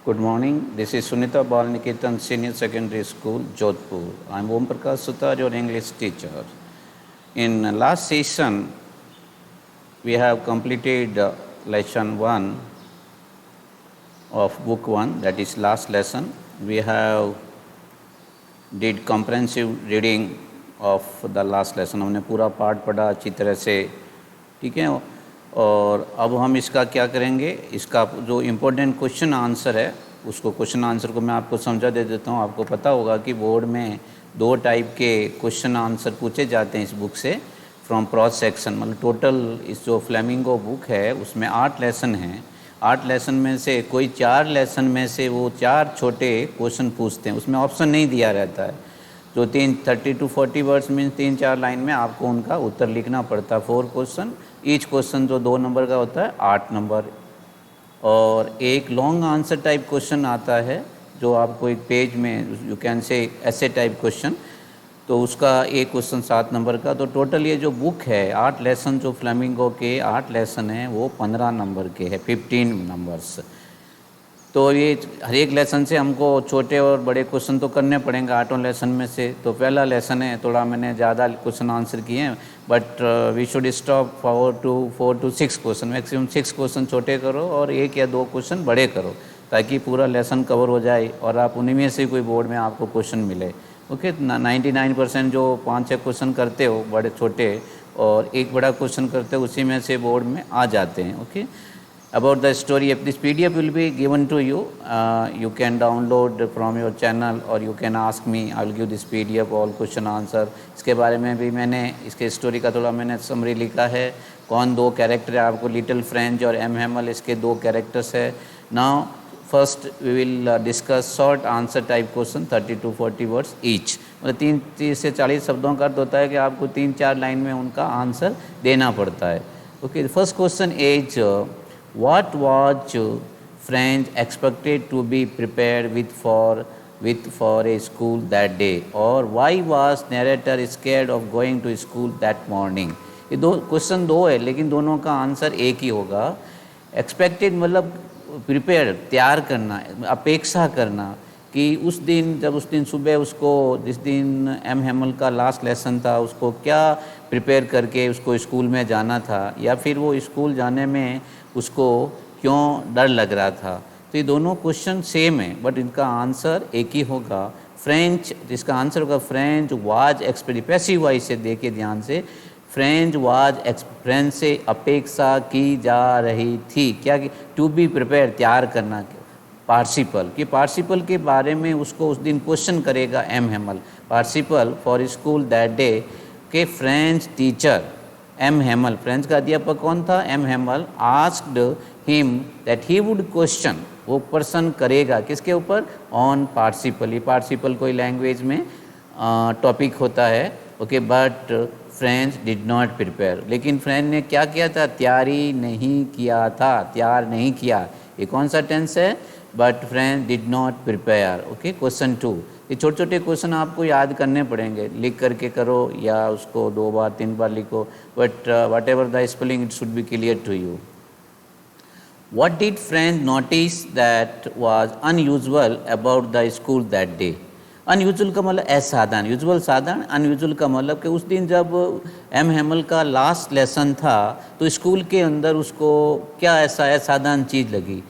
Good morning. This is Sunita Balniketan Senior Secondary School, Jodhpur. I am Om Prakash Sutar, your English teacher. In last session, we have completed lesson 1 of book 1, that is last lesson. We have did comprehensive reading of the last lesson. हमने पूरा पाठ पढ़ा अच्छी तरह से, ठीक है। और अब हम इसका क्या करेंगे, इसका जो इम्पोर्टेंट क्वेश्चन आंसर है उसको क्वेश्चन आंसर को मैं आपको समझा दे देता हूँ। आपको पता होगा कि बोर्ड में 2 टाइप के क्वेश्चन आंसर पूछे जाते हैं इस बुक से, फ्रॉम क्रॉस सेक्शन। मतलब टोटल इस जो फ्लेमिंगो बुक है उसमें 8 लेसन हैं। 8 लेसन में से कोई 4 लेसन में से वो 4 छोटे क्वेश्चन पूछते हैं, उसमें ऑप्शन नहीं दिया रहता है। जो 30 to 40 वर्ड्स मीन्स 3-4 लाइन में आपको उनका उत्तर लिखना पड़ता है। 4 क्वेश्चन, ईच क्वेश्चन जो 2 नंबर का होता है 8 नंबर। और एक लॉन्ग आंसर टाइप क्वेश्चन आता है जो आपको एक पेज में, यू कैन से ऐसे टाइप क्वेश्चन, तो उसका एक क्वेश्चन 7 नंबर का। तो टोटल ये जो बुक है 8 लेसन, जो फ्लेमिंगो के 8 लेसन हैं वो 15 नंबर के हैं, 15 नंबर्स। तो ये हर एक लेसन से हमको छोटे और बड़े क्वेश्चन तो करने पड़ेंगे 8 लेसन में से। तो पहला लेसन है, थोड़ा मैंने ज़्यादा क्वेश्चन आंसर किए हैं, but we should stop 4 to 6 question. Maximum 6 question छोटे करो और 1 या 2 क्वेश्चन बड़े करो, ताकि पूरा लेसन कवर हो जाए और आप उन्हीं में से कोई बोर्ड में आपको क्वेश्चन मिले। ओके, 99% जो 5-6 क्वेश्चन करते हो बड़े छोटे और एक बड़ा क्वेश्चन करते हो, उसी में से बोर्ड में आ जाते हैं। Okay, about the story of this PDF will be given to you. You can download from your channel or you can ask me. I will give this PDF all question answer. इसके बारे में भी मैंने, इसके story का थोड़ा मैंने summary लिखा है। कौन 2 कैरेक्टर है आपको, लिटिल फ्रेंच और एम हेमल, इसके 2 कैरेक्टर्स है। Now first we will discuss short answer type question 30 to 40 words each. मतलब 30 से 40 शब्दों का अर्थ होता है कि आपको 3-4 लाइन में उनका आंसर देना पड़ता है। Okay, first question is what was French expected to be prepared with for a school that day, or why was narrator scared of going to school that morning? ये 2 क्वेश्चन 2 है, लेकिन दोनों का आंसर एक ही होगा। एक्सपेक्टेड मतलब prepare, तैयार करना, अपेक्षा करना कि उस दिन, जब उस दिन सुबह उसको, जिस दिन एम हेमल का लास्ट लेसन था, उसको क्या प्रिपेयर करके उसको स्कूल में जाना था, या फिर वो स्कूल जाने में उसको क्यों डर लग रहा था। तो ये दोनों क्वेश्चन सेम है, बट इनका आंसर एक ही होगा। फ्रेंच, जिसका आंसर होगा French was expected, passive voice से देखिए ध्यान से, फ्रेंच वाज फ्रेंच से अपेक्षा की जा रही थी, क्या कि टू बी प्रिपेयर, तैयार करना, पार्टिसिपल, कि पार्टिसिपल के बारे में उसको उस दिन क्वेश्चन करेगा M Hamel. Participle for school that day के French teacher M Hamel, French का अध्यापक कौन था, M Hamel, asked him that he would question, वो प्रश्न करेगा किसके ऊपर, ऑन पार्टिसिपल। ये पार्टिसिपल कोई लैंग्वेज में टॉपिक होता है। Okay, but French did not prepare, लेकिन फ्रेंच ने क्या किया था, तैयारी नहीं किया था, तैयार नहीं किया। ये कौन सा टेंस है, but French did not prepare. Okay, question 2, ये छोटे छोटे क्वेश्चन आपको याद करने पड़ेंगे, लिख करके करो या उसको 2 बार 3 बार लिखो, but whatever the spelling it should be clear to you. What did French notice that was unusual about the school that day? Unusual का मतलब असाधारण, यूजुअल साधारण, अनयूजुअल का मतलब कि उस दिन जब एम हेमल का लास्ट लेसन था तो स्कूल के अंदर उसको क्या ऐसा असाधारण चीज़ लगी।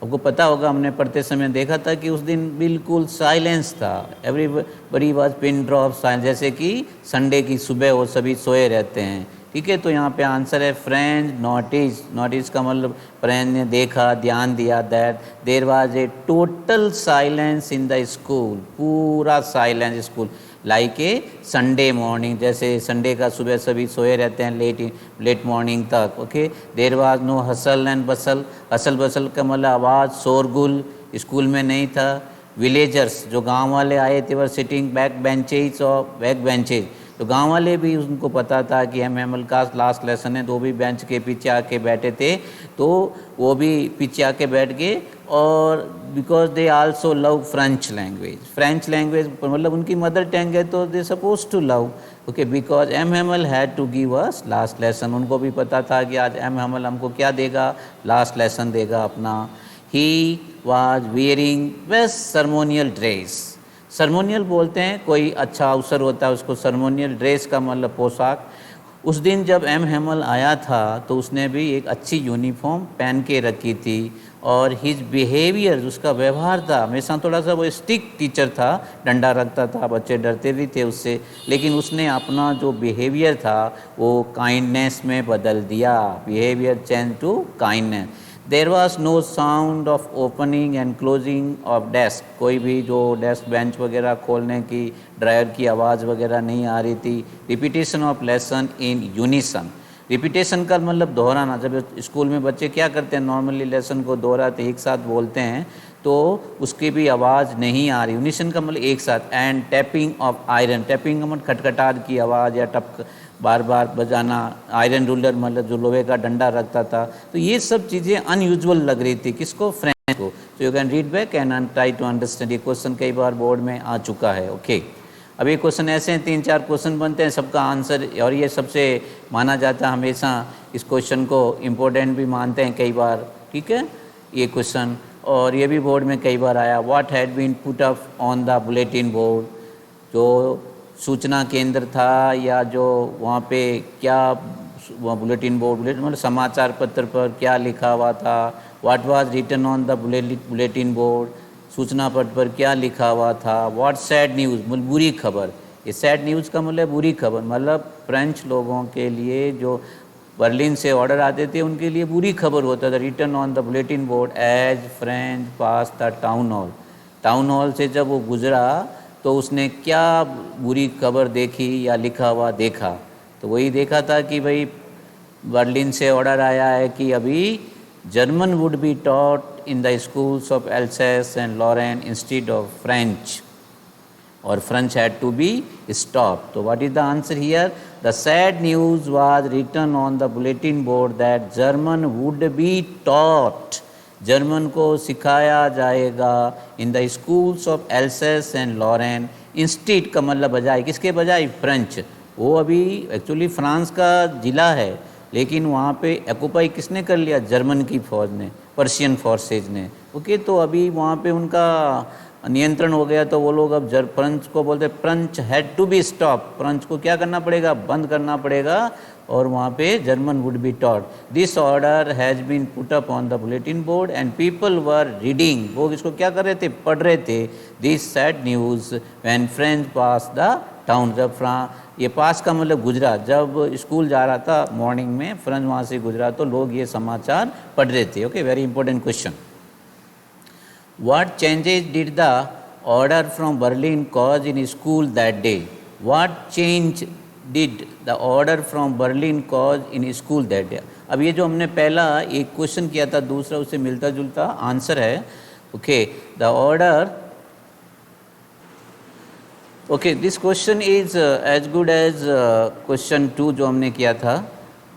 आपको पता होगा, हमने पढ़ते समय देखा था कि उस दिन बिल्कुल साइलेंस था, everybody was pin drop silence, जैसे कि संडे की सुबह वो सभी सोए रहते हैं। ठीक है, तो यहाँ पे आंसर है फ्रेंच नोटिस। नोटिस का मतलब फ्रेंच ने देखा, ध्यान दिया, that there was a total silence in the school, पूरा silence school, like a Sunday morning, जैसे संडे का सुबह सभी सोए रहते हैं लेट मॉर्निंग तक। Okay, there was no hustle and bustle, hustle bustle का मतलब आवाज़, शोरगुल स्कूल में नहीं था। विलेजर्स, जो गांव वाले आए थे, वर सिटिंग बैक बेंचेज और बैक बेंचेज, तो गांव वाले भी उनको पता था कि एम हेमल का लास्ट लेसन है, तो भी बेंच के पीछे आके बैठे थे, तो वो भी पीछे आके बैठ गए। और because they also love French language, French language मतलब उनकी मदर टंग है, तो they suppose to love. Okay, because M Hamel had to give us last lesson, उनको भी पता था कि आज एम हेमल हमको क्या देगा, लास्ट लेसन देगा अपना। He was wearing best ceremonial dress. सर्मोनियल बोलते हैं कोई अच्छा अवसर होता है उसको सर्मोनियल ड्रेस का मतलब पोशाक। उस दिन जब एम हेमल आया था तो उसने भी एक अच्छी यूनिफॉर्म पहन के रखी थी और हिज बिहेवियर, उसका व्यवहार था, हमेशा थोड़ा सा वो स्ट्रिक्ट टीचर था, डंडा रखता था, बच्चे डरते भी थे उससे, लेकिन उसने अपना जो बिहेवियर था वो काइंडनेस में बदल दिया। Behaviour change to kindness. There was no sound of opening and closing of desk, कोई भी जो डेस्क बेंच वगैरह खोलने की, ड्रायर की आवाज़ वगैरह नहीं आ रही थी। Repetition of lesson in unison, repetition का मतलब दोहराना। जब स्कूल में बच्चे क्या करते हैं, नॉर्मली लेसन को दोहराते एक साथ बोलते हैं तो उसकी भी आवाज़ नहीं आ रही। यूनिसन का मतलब एक साथ। And tapping of iron, tapping का मतलब खटखटाट की आवाज़ या टप बार बार बजाना। आयरन रूलर मतलब जो लोहे का डंडा रखता था। तो ये सब चीज़ें अनयूजुअल लग रही थी किसको, फ्रेंच को। तो you can read back and try to understand. ये क्वेश्चन कई बार बोर्ड में आ चुका है। ओके, अब ये क्वेश्चन ऐसे हैं, 3-4 क्वेश्चन बनते हैं, सबका आंसर, और ये सबसे माना जाता है, हमेशा इस क्वेश्चन को इम्पोर्टेंट भी मानते हैं कई बार। ठीक है, ये क्वेश्चन, और ये भी बोर्ड में कई बार आया। What had been put up on the bulletin board, जो सूचना केंद्र था या जो वहाँ पे क्या, वहाँ बुलेटिन बोर्ड, मतलब समाचार पत्र पर क्या लिखा हुआ था। What was written on the bulletin board, सूचना पत्र पर क्या लिखा हुआ था। व्हाट सैड न्यूज़, मतलब बुरी खबर। ये सैड न्यूज़ का मतलब बुरी खबर, मतलब फ्रेंच लोगों के लिए जो बर्लिन से ऑर्डर आते थे उनके लिए बुरी खबर होता था। Written on the bulletin board as French pass the town hall, town hall से जब वो गुजरा तो उसने क्या बुरी खबर देखी या लिखा हुआ देखा। तो वही देखा था कि भाई बर्लिन से ऑर्डर आया है कि अभी German would be taught in the schools of Alsace and Lorraine instead of French, और French had to be stop. तो what is the answer here, the sad news was written on the bulletin board that German would be taught, German को सिखाया जाएगा in the schools of Alsace and Lorraine. Instead का मतलब बजाय, किसके बजाय, French. वो अभी एक्चुअली फ्रांस का ज़िला है, लेकिन वहाँ पे एक्यूपाई किसने कर लिया, जर्मन की फ़ौज ने, पर्शियन फोर्सेज ने। ओके, तो अभी वहाँ पे उनका नियंत्रण हो गया, तो वो लोग अब फ्रेंच को बोलते French had to be stop, French को क्या करना पड़ेगा, बंद करना पड़ेगा, और वहाँ पे German would be taught. This order has been put up on the bulletin board and people were reading, वो इसको क्या कर रहे थे, पढ़ रहे थे। This sad news when French pass the town, जब ये पास का मतलब गुजरा, जब स्कूल जा रहा था मॉर्निंग में, फ्रेंच वहाँ से गुजरा तो लोग ये समाचार पढ़ रहे थे। Okay, very important question. What changes did the order from Berlin cause in school that day? What change did the order from Berlin cause in school that day? अब ये जो हमने पहला एक क्वेश्चन किया था, दूसरा उससे मिलता जुलता आंसर है। Okay, the order, okay, this question is as good as question 2 जो हमने किया था।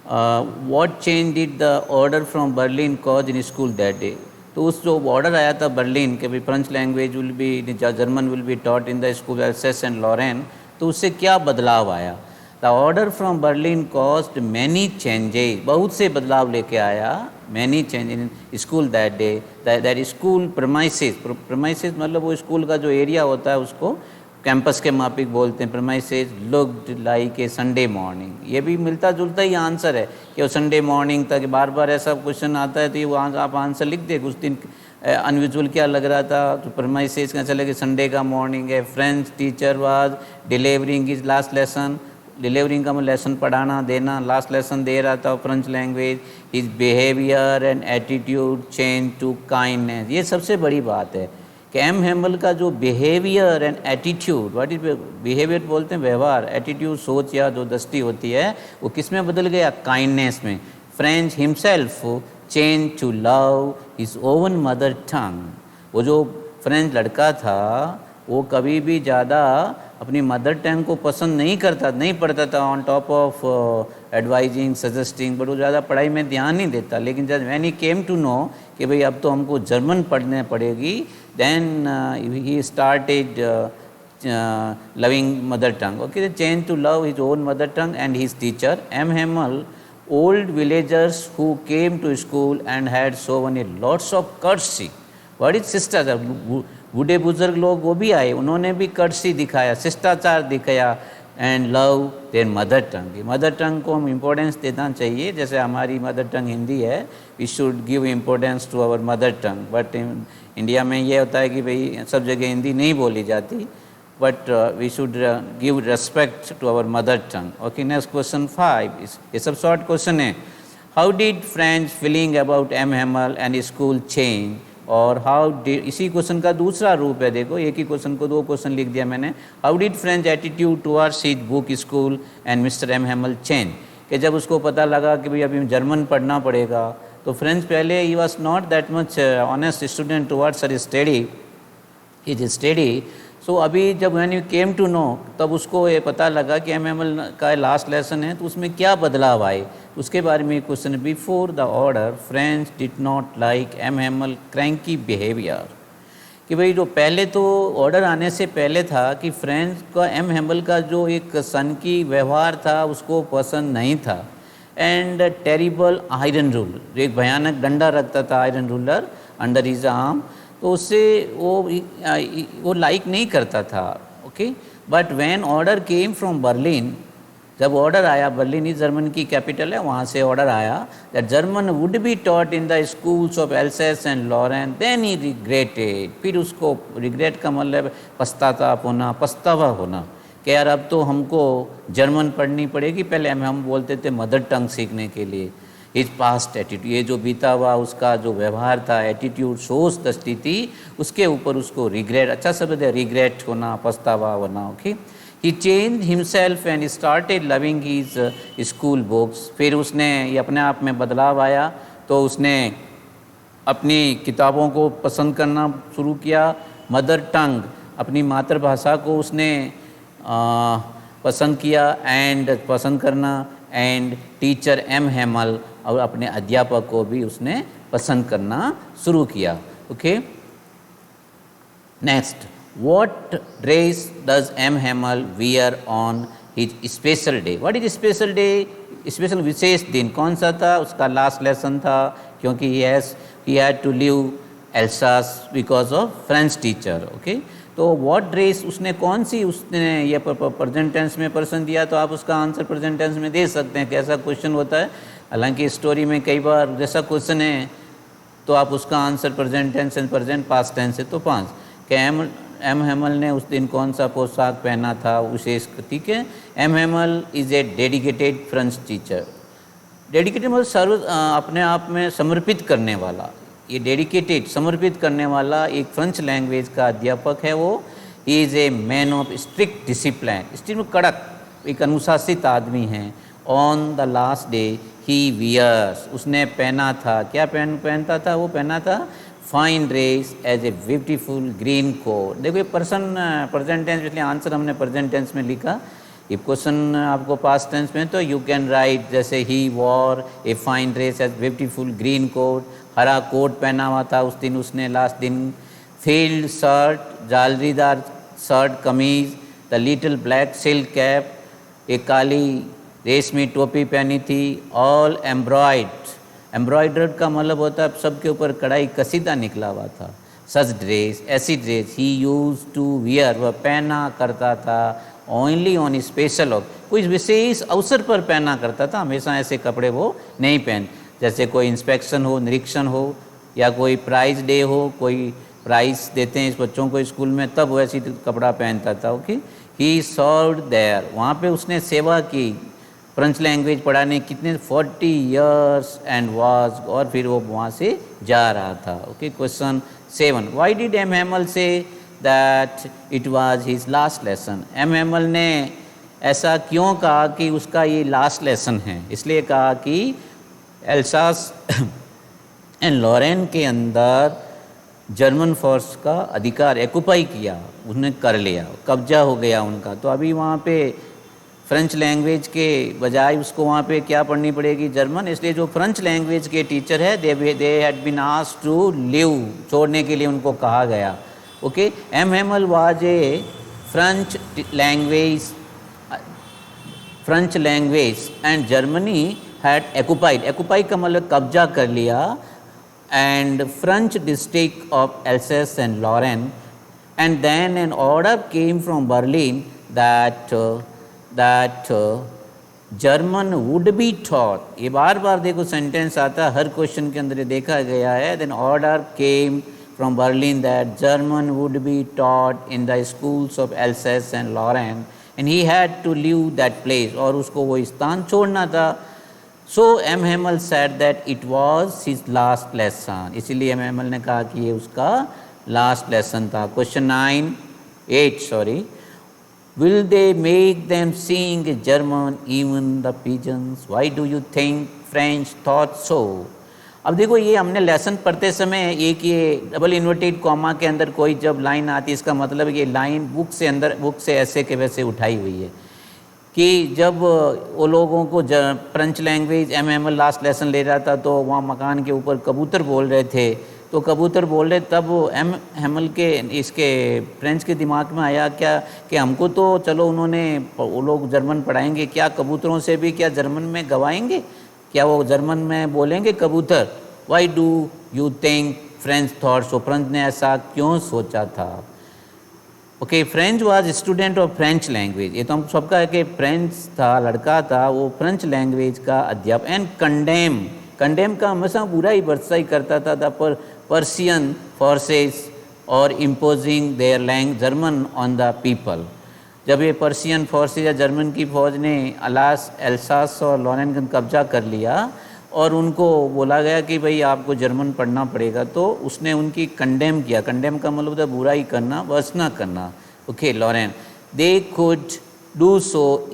What change did the order from Berlin cause in school that day, तो उस जो ऑर्डर आया था बर्लिन के भी French language will be, German will be taught in the school Alsace and Lorraine, तो उससे क्या बदलाव आया। The order from Berlin caused many changes, बहुत से बदलाव लेके आया। Many change in school that day, that school premises, premises मतलब वो स्कूल का जो एरिया होता है उसको कैंपस के मापिक बोलते हैं। Premises looked like a Sunday morning, ये भी मिलता जुलता ही आंसर है कि वो संडे मॉर्निंग तक, बार बार ऐसा क्वेश्चन आता है तो ये वहाँ आप आंसर लिख दे। उस दिन अनयूजुअल क्या लग रहा था, तो प्रमाइसेज कैसा लगे, संडे का मॉर्निंग है। French teacher was delivering is last lesson, delivering का मतलब लेसन पढ़ाना देना, लास्ट लेसन दे रहा था French language. His behaviour and attitude change to kindness, ये सबसे बड़ी बात है कि एम हेमल का जो behaviour and attitude, what is behaviour बोलते हैं व्यवहार, एटीट्यूड सोच या जो दृष्टि होती है, वो किस में बदल गया, काइंडनेस में। French himself change to love his own mother tongue, वो जो फ्रेंच लड़का था वो कभी भी ज़्यादा अपनी मदर टंग को पसंद नहीं करता, नहीं पढ़ता था, on top of advising suggesting, but वो ज़्यादा पढ़ाई में ध्यान नहीं देता। लेकिन जब when he came to know कि भाई अब तो हमको जर्मन पढ़ने पड़ेगी, then he started loving mother tongue. Okay, change to love his own mother tongue and his teacher. M Hamel old villagers who came to school and had shown a lots of courtesy. What is शिष्टाचार? बूढ़े बुजुर्ग लोग वो भी आए, उन्होंने भी courtesy दिखाया, शिष्टाचार दिखाया, and love their mother tongue. Mother tongue को हम इम्पोर्टेंस देना चाहिए, जैसे हमारी मदर टंग हिंदी है, we should give importance to our mother tongue. But India में ये होता है कि भाई सब जगह हिंदी नहीं बोली जाती, but we should give respect to our mother tongue. Okay, next question 5. ये सब short question है. How did French feeling about M. Hamel and school change? और how did, इसी क्वेश्चन का दूसरा रूप है, देखो एक ही क्वेश्चन को दो क्वेश्चन लिख दिया मैंने. How did French attitude towards his book school and Mr. M. Hamel change? कि जब उसको पता लगा कि भाई अभी जर्मन पढ़ना पड़ेगा, तो फ्रेंच पहले he was not that much honest student towards her study, his study. तो अभी जब when you came to know, तब उसको ये पता लगा कि एमएमएल का लास्ट लेसन है, तो उसमें क्या बदलाव आए, उसके बारे में question. Before the order French did not like MML cranky behaviour. कि भाई जो पहले तो ऑर्डर आने से पहले था कि फ्रेंच का एमएमएल का जो एक सन की व्यवहार था उसको पसंद नहीं था. एंड टेरिबल आयरन रूल, एक भयानक डंडा रखता था iron ruler under his arm, तो उससे वो लाइक नहीं करता था. Okay, but when order came from Berlin, जब ऑर्डर आया, बर्लिन ही जर्मन की कैपिटल है, वहाँ से ऑर्डर आया that German would be taught in the schools of Alsace and Lorraine, then he regretted. फिर उसको रिग्रेट का मतलब पछताताप होना, पछतावा होना कि यार अब तो हमको जर्मन पढ़नी पड़ेगी, पहले हम बोलते थे मदर टंग सीखने के लिए. हिज पास्ट एटीट्यूड, ये जो बीता हुआ उसका जो व्यवहार था, एटीट्यूड शोज द स्थिति, उसके ऊपर उसको रिग्रेट, अच्छा शब्द है रिग्रेट होना, पछतावा होना. Okay, he change himself and started loving his school books. फिर उसने ये अपने आप में बदलाव आया, तो उसने अपनी किताबों को पसंद करना शुरू किया. मदर टंग, अपनी मातृभाषा को उसने पसंद किया एंड पसंद करना. एंड टीचर एम हेमल, और अपने अध्यापक को भी उसने पसंद करना शुरू किया. Okay, next, what dress does M Hamel wear on his special day? What is special day? Special विशेष दिन कौन सा था? उसका लास्ट लेसन था, क्योंकि he had to leave Alsace because of French teacher. Okay, तो व्हाट ड्रेस उसने कौन सी, उसने ये प्रेजेंट टेंस में पर्सन दिया, तो आप उसका आंसर प्रेजेंट टेंस में दे सकते हैं. कैसा क्वेश्चन होता है, हालांकि स्टोरी में कई बार जैसा क्वेश्चन है तो आप उसका answer present tense and present past tense है. तो 5 कि एम हेमल ने उस दिन कौन सा पोशाक पहना था विशेष. ठीक है, M Hamel is a dedicated French teacher. Dedicated मतलब सर्व, अपने आप में समर्पित करने वाला. ये डेडिकेटेड, समर्पित करने वाला एक फ्रेंच लैंग्वेज का अध्यापक है वो. He is a man of strict discipline, strict में कड़क, एक अनुशासित आदमी है. On the last day he wears, उसने पहना था, क्या पहनता था? वो पहना था fine dress as a beautiful green coat. देखो ये पर्सन प्रेजेंट टेंस, इसलिए आंसर हमने प्रेजेंट टेंस में लिखा. इफ क्वेश्चन आपको पास्ट टेंस में, तो यू कैन राइट जैसे he wore a fine dress as beautiful green coat, हरा कोट पहना हुआ था उस दिन उसने, लास्ट दिन. फील्ड शर्ट, जालरीदार शर्ट कमीज, the little black silk cap, एक काली रेशमी टोपी पहनी थी. ऑल एम्ब्रॉयडर्ड का मतलब होता है सबके ऊपर कढ़ाई कसीदा निकला हुआ था. सच ड्रेस, ऐसी ड्रेस ही यूज टू वियर, वह पहना करता था. ओनली ऑन स्पेशल ऑफ, कोई विशेष अवसर पर पहना करता था, हमेशा ऐसे कपड़े वो नहीं पहन, जैसे कोई इंस्पेक्शन हो, निरीक्षण हो, या कोई प्राइज डे हो, कोई प्राइज देते हैं इस बच्चों को स्कूल में, तब वैसी कपड़ा पहनता था. ओके, ही सर्व्ड देयर, वहाँ पे उसने सेवा की फ्रेंच लैंग्वेज पढ़ाने, कितने 40 ईयर्स एंड वाज, और फिर वो वहाँ से जा रहा था. Okay, question 7, why did M Hamel say that it was his last lesson? M Hamel ने ऐसा क्यों कहा कि उसका ये लास्ट लेसन है? इसलिए कहा कि एल्सास एंड लॉरेन के अंदर जर्मन फोर्स का अधिकार एक्युपाई किया, उसने कर लिया, कब्जा हो गया उनका. तो अभी वहाँ पे फ्रेंच लैंग्वेज के बजाय उसको वहाँ पे क्या पढ़नी पड़ेगी? जर्मन. इसलिए जो फ्रेंच लैंग्वेज के टीचर है, they had been asked to leave, छोड़ने के लिए उनको कहा गया. Okay, M Hamel was a French language and Germany had occupied का मतलब कब्जा कर लिया, and French district of Alsace and Lorraine, and then an order came from Berlin that German would be taught. ये बार बार देखो सेंटेंस आता है, हर question के अंदर ये देखा गया है. Then order came from Berlin that German would be taught in the schools of Alsace and Lorraine, and he had to leave that place. और उसको वो स्थान छोड़ना था. So M. Hamel said that it was his last lesson. इसीलिए M. Hamel ने कहा कि ये उसका last lesson था. Question 8. Will they make them sing German, even the pigeons? Why do you think French thought so? अब देखो ये हमने लेसन पढ़ते समय एक ये डबल इन्वर्टेड कॉमा के अंदर कोई जब लाइन आती है, इसका मतलब ये लाइन बुक से ऐसे के वैसे उठाई हुई है कि जब वो लोगों को French language M. Hamel last lesson ले रहा था तो वहाँ मकान के ऊपर कबूतर बोल रहे थे, तो कबूतर बोल रहे, तब M. Hamel के इसके फ्रेंच के दिमाग में आया क्या कि हमको तो चलो उन्होंने वो लोग जर्मन पढ़ाएंगे, क्या कबूतरों से भी क्या जर्मन में गवाएंगे, क्या वो जर्मन में बोलेंगे कबूतर? Why do you think French thought so? French ने ऐसा क्यों सोचा था? Okay, French was student of French language. ये तो हम सबका है कि फ्रेंच था, लड़का था, वो फ्रेंच लैंग्वेज का अध्यापक. एंड कंडेम का हमेशा बुरा ही बरसाई करता था द पर्सियन फोर्सेस और imposing their German on the people. जब ये पर्सियन फोर्सेस या जर्मन की फ़ौज ने एल्सास और लॉरेन का कब्जा कर लिया और उनको बोला गया कि भाई आपको जर्मन पढ़ना पड़ेगा, तो उसने उनकी कंडेम किया. कंडेम का मतलब था बुराई करना, वर्सना करना. Okay, Lorraine they could do so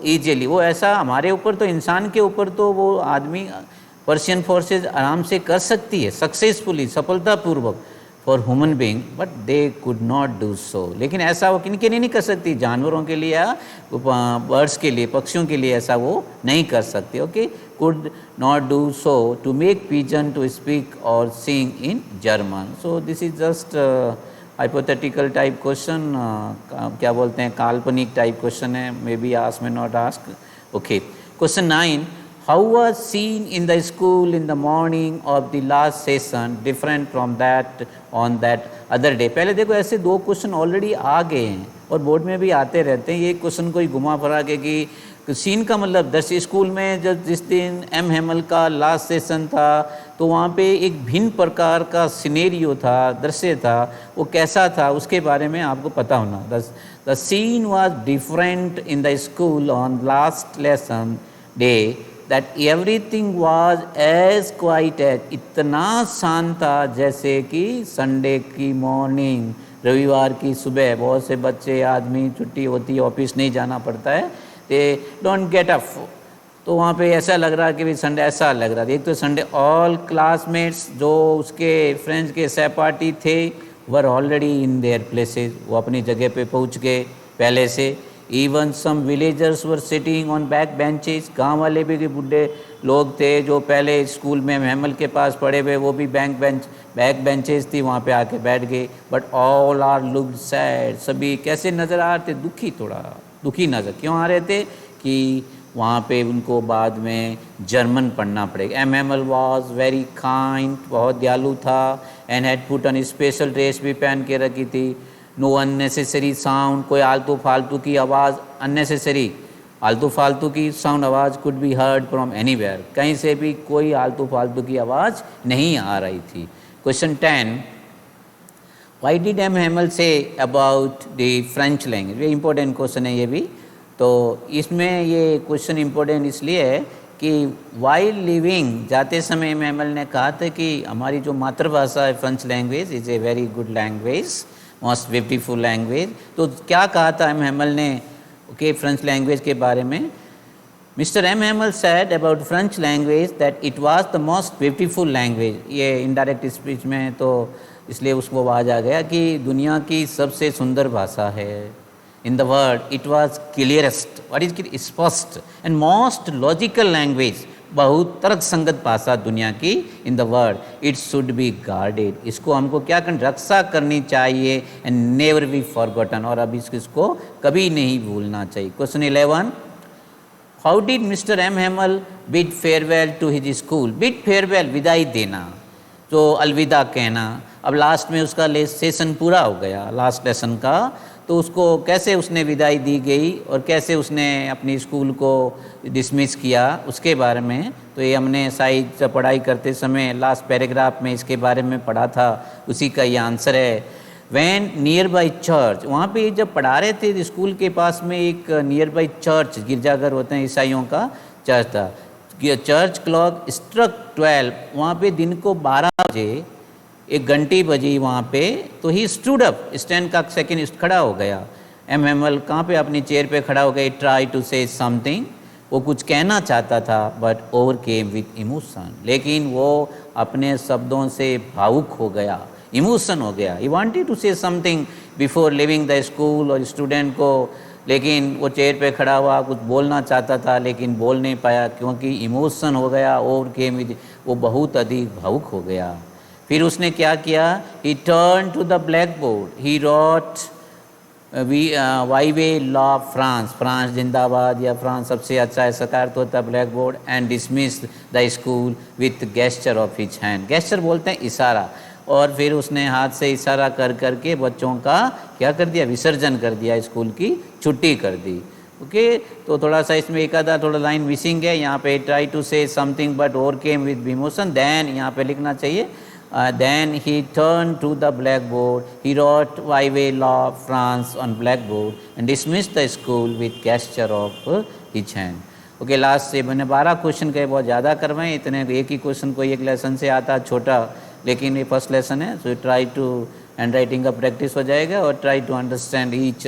easily. वो ऐसा हमारे ऊपर तो इंसान के ऊपर तो वो आदमी पर्शियन फोर्सेस आराम से कर सकती है सक्सेसफुली, सफलतापूर्वक for human being, but they could not do सो. लेकिन ऐसा वो किन के लिए नहीं कर सकती? जानवरों के लिए या बर्ड्स के लिए, पक्षियों के लिए ऐसा वो नहीं कर सकती. Okay, could not do so to make pigeon to speak और sing in German. So this is just hypothetical type question, क्या बोलते हैं, काल्पनिक टाइप क्वेश्चन है. May be ask may not ask. Okay, question 9. How was scene in the school in the morning of the last session different from that on that other day? पहले देखो ऐसे 2 question already आ गए हैं और board में भी आते रहते हैं. ये क्वेश्चन कोई घुमा फिरा के कि सीन का मतलब दस स्कूल में जब जिस दिन M. Hamel का लास्ट सेशन था तो वहाँ पे एक भिन्न प्रकार का सिनेरियो था, दृश्य था, वो कैसा था उसके बारे में आपको पता होना. The scene was different in the school on last lesson day, that everything was as quiet as, इतना शांत था जैसे कि संडे की मॉर्निंग, रविवार की सुबह. बहुत से बच्चे आदमी छुट्टी होती है, ऑफिस नहीं जाना पड़ता है, दे डोंट गेट अप. तो वहाँ पे ऐसा लग रहा कि भाई संडे ऐसा लग रहा था. एक तो संडे ऑल क्लासमेट्स जो उसके फ्रेंड्स के सहपाठी थे were already in their places, वो अपनी जगह पे पहुँच गए पहले से. Even some villagers were sitting on back benches, गाँव वाले भी बुढ़े लोग थे जो पहले स्कूल में हैमल के पास पढ़े हुए, वो भी बैक बेंचेस थी, वहाँ पे आके बैठ गए. But all are looked sad, सभी कैसे नज़र आ रहे थे? दुखी, थोड़ा दुखी नज़र क्यों आ रहे थे? कि वहाँ पे उनको बाद में जर्मन पढ़ना पड़ेगा. M. Hamel was very kind, बहुत दयालु था. And had put on special dress भी पहन के रखी थी. नो अननेसेसरी साउंड, कोई आलतू फालतू की आवाज़, अननेसेसरी आलतू फालतू की साउंड आवाज़ could be heard from anywhere, कहीं से भी कोई आलतू फालतू की आवाज़ नहीं आ रही थी. Question 10. Why did M. Hamel say about the French language? ये इंपॉर्टेंट क्वेश्चन है ये भी. तो इसमें ये क्वेश्चन इंपॉर्टेंट इसलिए है कि वाइल लिविंग, जाते समय M. Hamel ने कहा था कि हमारी जो मातृभाषा है French language is a very good language, most beautiful language. तो क्या कहा था M. Hamel ने ओके फ्रेंच लैंग्वेज के बारे में? Mister M. Hamel said about French language that it was the most beautiful language. ये इनडायरेक्ट स्पीच में तो इसलिए उसको आवाज आ गया कि दुनिया की सबसे सुंदर भाषा है. In the world it was clearest, what is स्पष्ट, एंड मोस्ट लॉजिकल लैंग्वेज, बहुत तर्क संगत भाषा दुनिया की. In the world it should B guarded, इसको हमको क्या करना, रक्षा करनी चाहिए. एंड नेवर बी फॉरगॉटन, और अब इसको कभी नहीं भूलना चाहिए. Question 11. How did mister M Hamel bid farewell to his school? Bid farewell, विदाई देना, तो अलविदा कहना। अब लास्ट में उसका सेशन पूरा हो गया, लास्ट लेसन का, तो उसको कैसे उसने विदाई दी गई और कैसे उसने अपनी स्कूल को डिसमिस किया उसके बारे में, तो ये हमने साहित्य पढ़ाई करते समय लास्ट पैराग्राफ में इसके बारे में पढ़ा था, उसी का ये आंसर है। वैन नियर बाई चर्च, वहाँ पे जब पढ़ा रहे थे स्कूल के पास में एक नियर बाई चर्च, गिरजाघर होते हैं ईसाइयों का, चर्च था। चर्च क्लॉक स्ट्रक 12, वहाँ पे दिन को 12 बजे एक घंटी बजी वहाँ पे, तो ही स्टूड अप, स्टैंड का सेकंड खड़ा हो गया। एम हेमल कहाँ पे अपनी चेयर पे खड़ा हो गया, ट्राई टू से समथिंग, वो कुछ कहना चाहता था, but over came with emotion, लेकिन वो अपने शब्दों से भावुक हो गया, इमोशन हो गया। He wanted to say something before living the school, और स्टूडेंट को, लेकिन वो चेयर पे खड़ा हुआ कुछ बोलना चाहता था लेकिन बोल नहीं पाया क्योंकि इमोशन हो गया, ओवर केम विथ, वो बहुत अधिक भावुक हो गया। फिर उसने क्या किया, he turn to the black board, he wrote vive la France, France जिंदाबाद या फ्रांस सबसे अच्छा है, सकार तो होता black board, and dismiss the school with gesture of his hand. Gesture बोलते हैं इशारा, और फिर उसने हाथ से इशारा कर करके बच्चों का क्या कर दिया, विसर्जन कर दिया, स्कूल की छुट्टी कर दी। ओके तो थोड़ा सा इसमें एक आधा थोड़ा लाइन मिसिंग है यहाँ पे, try to say something but over came with emotion, then यहाँ पे लिखना चाहिए then he turned to the blackboard, he wrote Vive la France on blackboard and dismissed the school with gesture of his hand. Okay last से मैंने 12 question कहे, बहुत ज़्यादा करवाएं, इतने एक ही क्वेश्चन कोई एक लेसन से आता छोटा, लेकिन ये फर्स्ट लेसन है, so try to handwriting का प्रैक्टिस हो जाएगा और try to understand each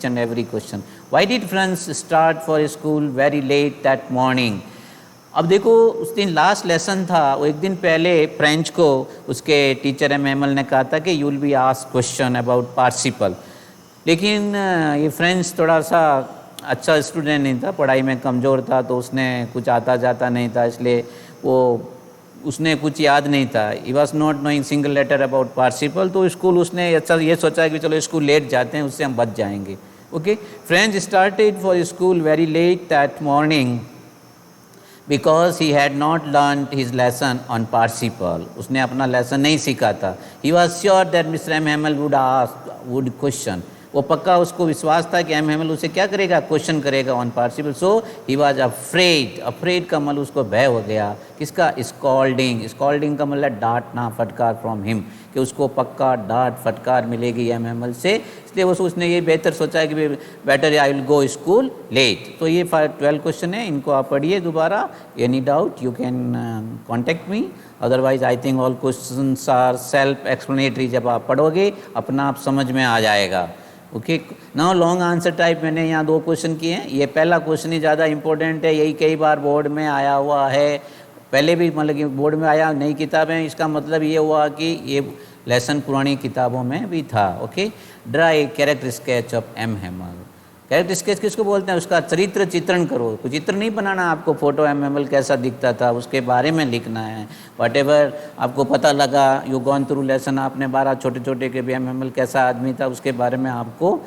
and every question. Why did friends start for school very late that morning? अब देखो उस दिन लास्ट लेसन था, वो एक दिन पहले फ्रेंच को उसके टीचर एम हेमल ने कहा था कि you will be asked question about participle, लेकिन ये फ्रेंच थोड़ा सा अच्छा स्टूडेंट नहीं था, पढ़ाई में कमज़ोर था, तो उसने कुछ आता जाता नहीं था, इसलिए वो उसने कुछ याद नहीं था। He was not knowing single letter about participle, तो स्कूल उसने अच्छा ये सोचा कि चलो स्कूल लेट जाते हैं, उससे हम बच जाएंगे। Okay French started for school very late that morning because he had not learned his lesson on participle, उसने अपना लेसन नहीं सीखा था। He was sure that Mr. M. Hamel would question, वो पक्का उसको विश्वास था कि एम हेमल उसे क्या करेगा, क्वेश्चन करेगा on participle. So he was afraid का मतलब उसको भय हो गया, किसका, स्कॉल्डिंग का मतलब डांटना, फटकार फ्रॉम हिम, कि उसको पक्का डांट फटकार मिलेगी एम हेमल से, इसलिए उसने ये बेहतर सोचा कि better I will go school late. तो ये 12 क्वेश्चन है, इनको आप पढ़िए दोबारा, any doubt you can contact me, otherwise I think all questions are self explanatory, जब आप पढ़ोगे अपना आप समझ में आ जाएगा। Okay now long answer type मैंने यहाँ 2 क्वेश्चन किए हैं, ये पहला क्वेश्चन ही ज़्यादा इंपॉर्टेंट है, यही कई बार बोर्ड में आया हुआ है, पहले भी मतलब कि बोर्ड में आया, नई किताबें, इसका मतलब ये हुआ कि ये लेसन पुरानी किताबों में भी था। Okay draw character sketch of M Hamel, character sketch किसको बोलते हैं, उसका चरित्र चित्रण करो, कुछ चित्र नहीं बनाना आपको, फोटो एम हेमल कैसा दिखता था उसके बारे में लिखना है, वट एवर आपको पता लगा, यू गॉन थ्रू लेसन, आपने 12 छोटे छोटे के भी एम हेमल कैसा आदमी था उसके बारे में आपको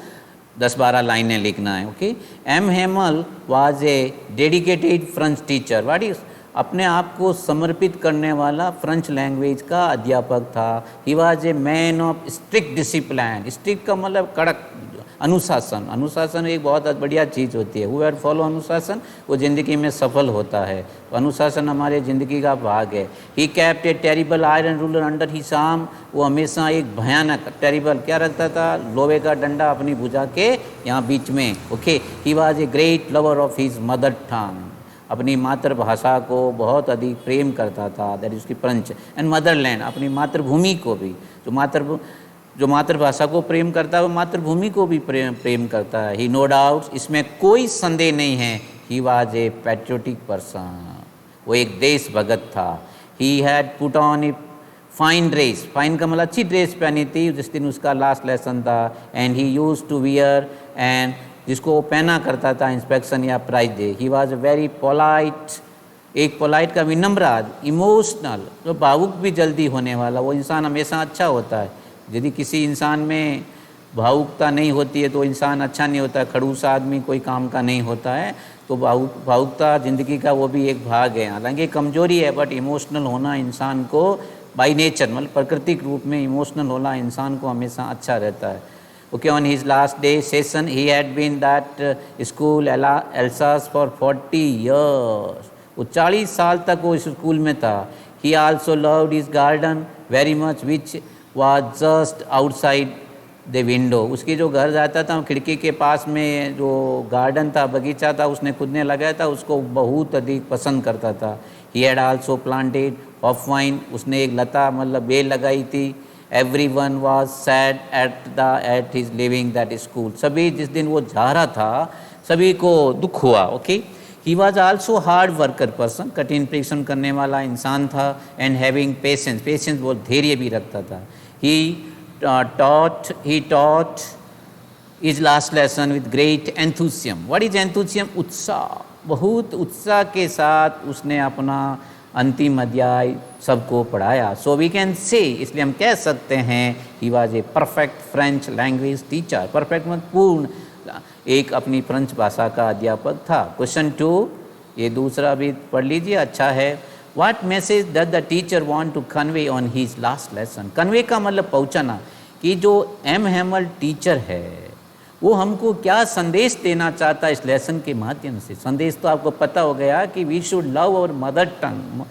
10-12 लाइनें लिखना है। Okay M Hamel was a dedicated French teacher, what is, अपने आप को समर्पित करने वाला फ्रेंच लैंग्वेज का अध्यापक था। ही was A man of strict discipline, strict का मतलब कड़क, अनुशासन, अनुशासन एक बहुत बढ़िया चीज़ होती है, हुएवर फॉलो अनुशासन वो ज़िंदगी में सफल होता है, तो अनुशासन हमारे ज़िंदगी का भाग है। He kept A terrible iron ruler under his arm, वो हमेशा एक भयानक, टेरिबल क्या रखता था, लोहे का डंडा अपनी भुजा के यहाँ बीच में। Okay he was a great lover of his mother टंग, अपनी मातृभाषा को बहुत अधिक प्रेम करता था, दैट इज उसकी फ्रेंच, एंड मदरलैंड, अपनी मातृभूमि को भी, जो मातृभाषा को प्रेम करता है वो मातृभूमि को भी प्रेम करता है। ही नो डाउट, इसमें कोई संदेह नहीं है, he was a patriotic person, वो एक देशभगत था। He had put on a fine dress, fine का मतलब अच्छी ड्रेस पहनी थी, जिस दिन उसका लास्ट लेसन था, and he used to wear, and जिसको वो पहना करता था इंस्पेक्शन या prize day. He was very polite, एक पोलाइट का विनम्र, इमोशनल, जो भावुक भी जल्दी होने वाला, वो इंसान हमेशा अच्छा होता है। यदि किसी इंसान में भावुकता नहीं होती है तो इंसान अच्छा नहीं होता है, खड़ूस आदमी कोई काम का नहीं होता है। तो भावुकता ज़िंदगी का वो भी एक भाग है। हालांकि कमजोरी है, बट इमोशनल होना इंसान को बाय नेचर, मतलब प्राकृतिक रूप में इमोशनल होना इंसान को हमेशा अच्छा रहता है। Okay, on his last day session he had been that school Alsace for 40 years. वो 40 साल तक वो इस स्कूल में था। He also loved his garden very much which was just outside the window. उसकी जो घर जाता था खिड़की के पास में जो गार्डन था, बगीचा था, उसने खुद ने लगाया था, उसको बहुत अधिक पसंद करता था। He had also planted of wine, उसने एक लता मतलब बेल लगाई थी। Everyone was sad at his living that school. सभी जिस दिन वो जा रहा था सभी को दुख हुआ। Okay, he was also hard worker person, कठिन परिश्रम करने वाला इंसान था। एंड हैविंग पेशेंस, पेशेंस बहुत धैर्य भी रखता था। ही taught his last lesson with great enthusiasm. What is enthusiasm? उत्साह, बहुत उत्साह के साथ उसने अपना अंतिम अध्याय सबको पढ़ाया। सो वी कैन से, इसलिए हम कह सकते हैं he was a perfect French language teacher. Perfect मतलब पूर्ण, एक अपनी फ्रेंच भाषा का अध्यापक था। क्वेश्चन 2, ये दूसरा भी पढ़ लीजिए, अच्छा है। What message does the teacher want to convey on his last lesson? Convey का मतलब पहुंचाना, कि जो एम हैमल टीचर है वो हमको क्या संदेश देना चाहता है इस लेसन के माध्यम से। संदेश तो आपको पता हो गया कि we should love our mother tongue,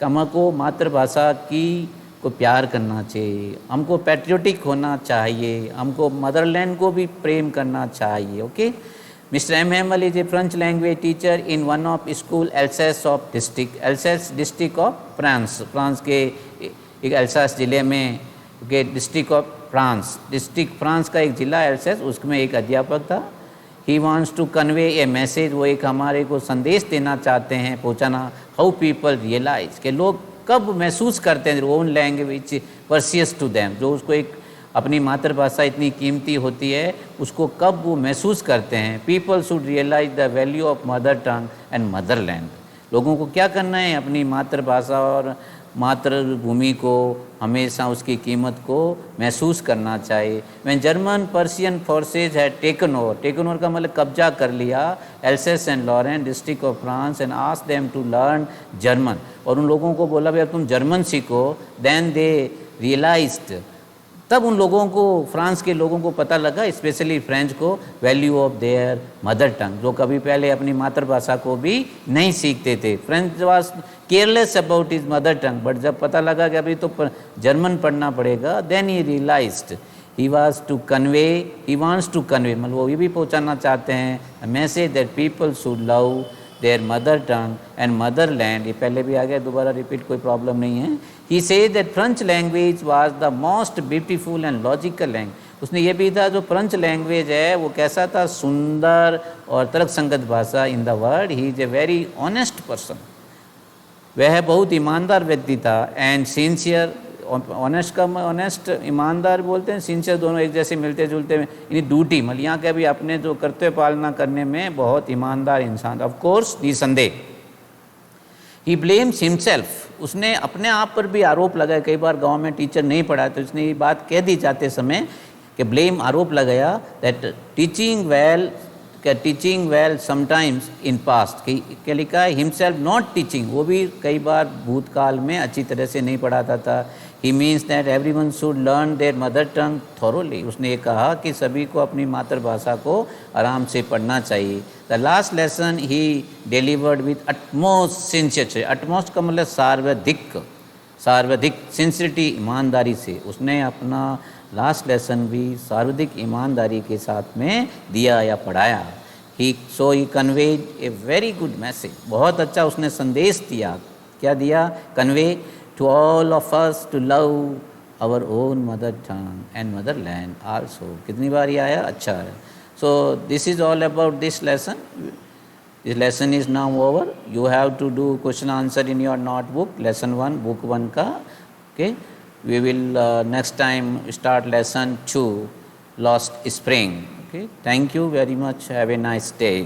हमको मातृभाषा की को प्यार करना चाहिए, हमको पैट्रियोटिक होना चाहिए, हमको मदरलैंड को भी प्रेम करना चाहिए। Okay, Mr. M. Hamel is a French language teacher in one of school Alsace of district, Alsace district of France, France के एक अल्सास ज़िले में के district of France, district France का एक ज़िला एल्सेस, उसमें एक अध्यापक था। He wants to convey a message, वो एक हमारे को संदेश देना चाहते हैं, पहुँचाना। हाउ पीपल रियलाइज, के लोग कब महसूस करते हैं ओन लैंग्वेज वर्सियस टू दैम, जो उसको एक अपनी मातृभाषा इतनी कीमती होती है, उसको कब वो महसूस करते हैं। People should realise the value of mother tongue and motherland. लोगों को क्या करना है, अपनी मातृभाषा और मातृभूमि को हमेशा उसकी कीमत को महसूस करना चाहिए। When German Persian forces had taken over का मतलब कब्जा कर लिया, Alsace and Lorraine district of France, and asked them to learn German, और उन लोगों को बोला भाई अब तुम जर्मन सीखो। देन दे रियलाइज्ड, तब उन लोगों को, फ्रांस के लोगों को पता लगा, स्पेशली फ्रेंच को, वैल्यू ऑफ देयर मदर टंग, जो कभी पहले अपनी मातृभाषा को भी नहीं सीखते थे। French was careless about his mother tongue, but जब पता लगा कि अभी तो जर्मन पढ़ना पड़ेगा, then he realised he was to convey, he wants to convey, मतलब वो ये भी पहुंचाना चाहते हैं message that people should love their mother tongue and motherland. ये पहले भी आ गया, दोबारा रिपीट कोई प्रॉब्लम नहीं है। He says that French language was the most beautiful and logical language. उसने ये भी था जो फ्रेंच लैंग्वेज है वो कैसा था, सुंदर और तर्कसंगत भाषा in the world. He is a very honest person, वह बहुत ईमानदार व्यक्ति था। एंड सिंसियर, ऑनेस्ट का ऑनेस्ट ईमानदार बोलते हैं, सिंसियर दोनों एक जैसे मिलते जुलते हैं। यानी ड्यूटी मतलब यहाँ के भी अपने जो कर्तव्य पालना करने में बहुत ईमानदार इंसान, ऑफ कोर्स निसंदेह। ही ब्लेम्स हिमसेल्फ, उसने अपने आप पर भी आरोप लगाया। कई बार गांव में टीचर नहीं पढ़ाया तो उसने ये बात कह दी जाते समय कि ब्लेम, आरोप लगाया that teaching well sometimes in past, क्या लिखा है, हिमसेल्फ नॉट टीचिंग, वो भी कई बार भूतकाल में अच्छी तरह से नहीं पढ़ाता था। He means that everyone should learn their mother tongue thoroughly, उसने ये कहा कि सभी को अपनी मातृभाषा को आराम से पढ़ना चाहिए। The last lesson he delivered with utmost sincerity, utmost का मतलब सर्वाधिक सिंसियरिटी, ईमानदारी से उसने अपना लास्ट लेसन भी सर्वाधिक ईमानदारी के साथ में दिया या पढ़ाया। He conveyed a very good message, बहुत अच्छा उसने संदेश दिया। क्या दिया, convey to all of us to love our own mother tongue and motherland also. कितनी बार ये आया, अच्छा है। So this is all about this lesson. This lesson is now over. You have to do question answer in your notebook, lesson 1, book 1 का. Okay. We will next time start lesson 2, Lost Spring. Okay. Thank you very much. Have a nice day.